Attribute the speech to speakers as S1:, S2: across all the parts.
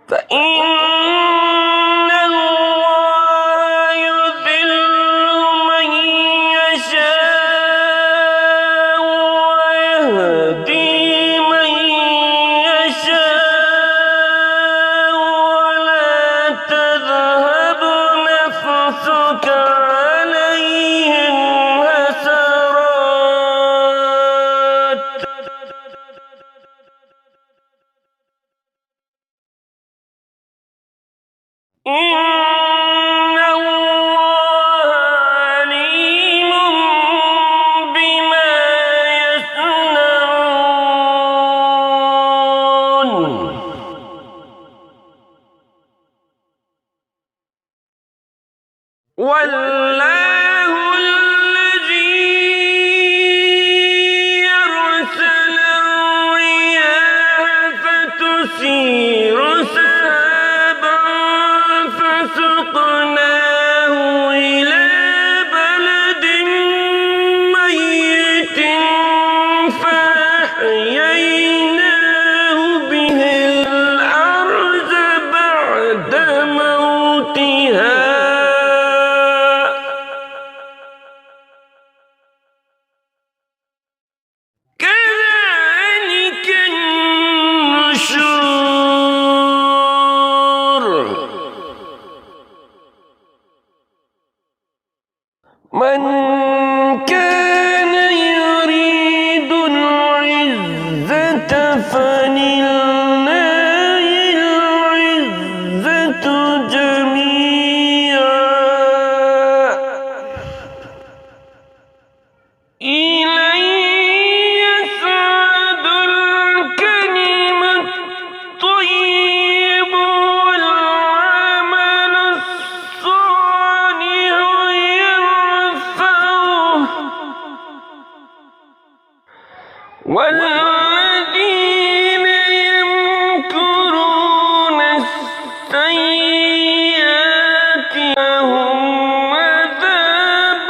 S1: فإن الله يذل من يشاء ويهدي من يشاء ولا تذهب نفسك عليهم حسرات إن الله عليم بما يصنعون والله الذي يرسل الرياح فتثير سحابا فسقناه إلى بلد ميت فأحييناه به الأرض بعد موتها كذلك النشور من كان يريد العزة فلله العزة جميعا إليه يصعد الكلم الطيب والعمل الصالح يرفعه والذين يمكرون السيئات لهم عذاب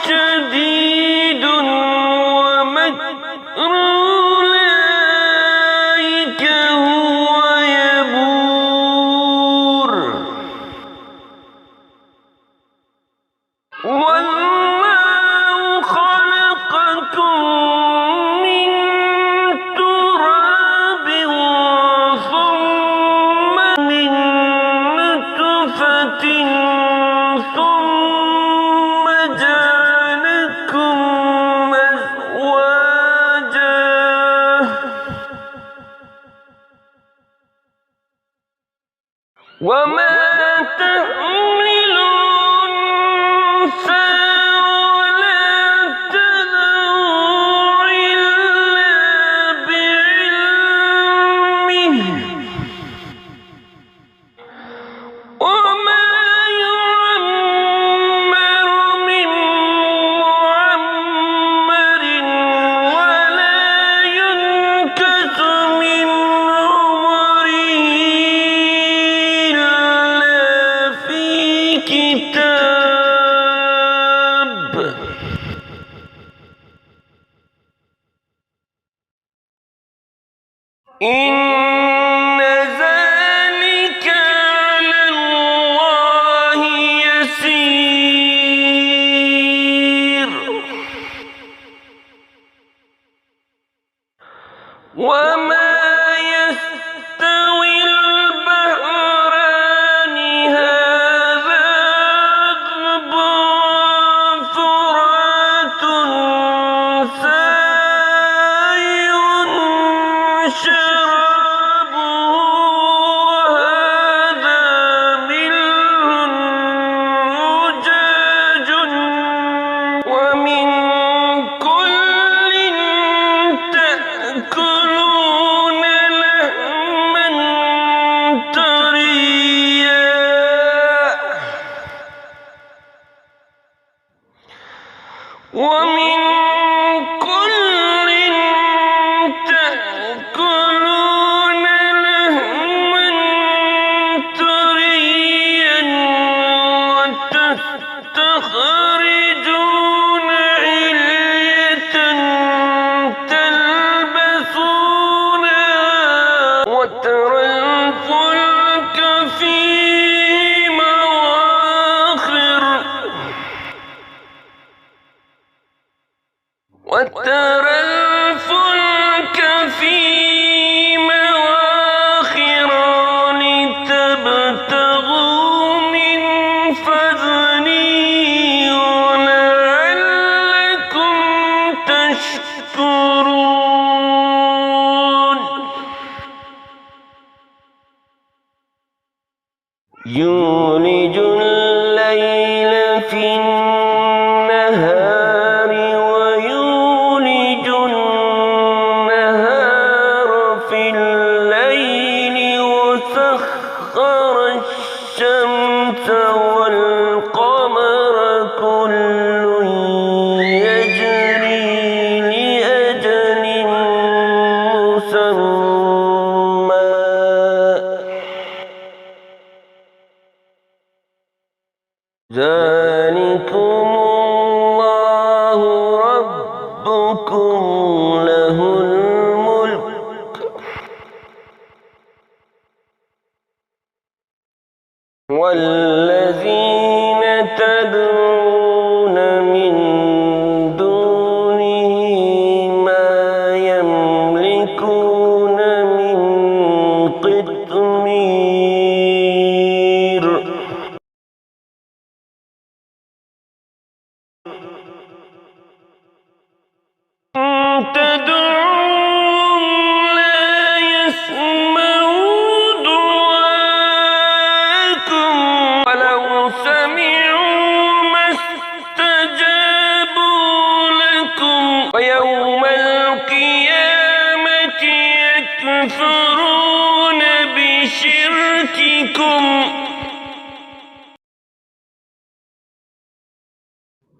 S1: شديد ومكر أولئك هو يبور والله خلقكم من تراب ثم من نطفة ثم جعلكم أزواجا وما تحمل أنثى ولا تضع إلا بعلمه وما يعمر من معمر ولا ينكث من عمره إلا في كتاب إن ذلك على الله يسير وما يستوي البحران هذا عذب فرات سائغ شرابه وهذا ملح أجاج ومن كل تأكلون لحما وترى الفلك فيه مواخر لتبتغوا من فضله ولعلكم تشكرون يولج الليل في النهار ويولج النهار في الليل وسخر الشمس والقمر كل يجري لأجل مسمى ذلكم الله ربكم له الملك والذين تدعون من دونه ما يملكون من قطمير تدعوهم لا يسمعوا دعاءكم ولو سمعوا ما استجابوا لكم ويوم القيامة يكفرون بشرككم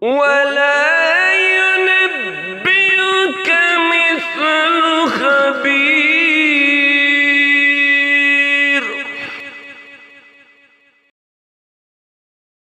S1: ولا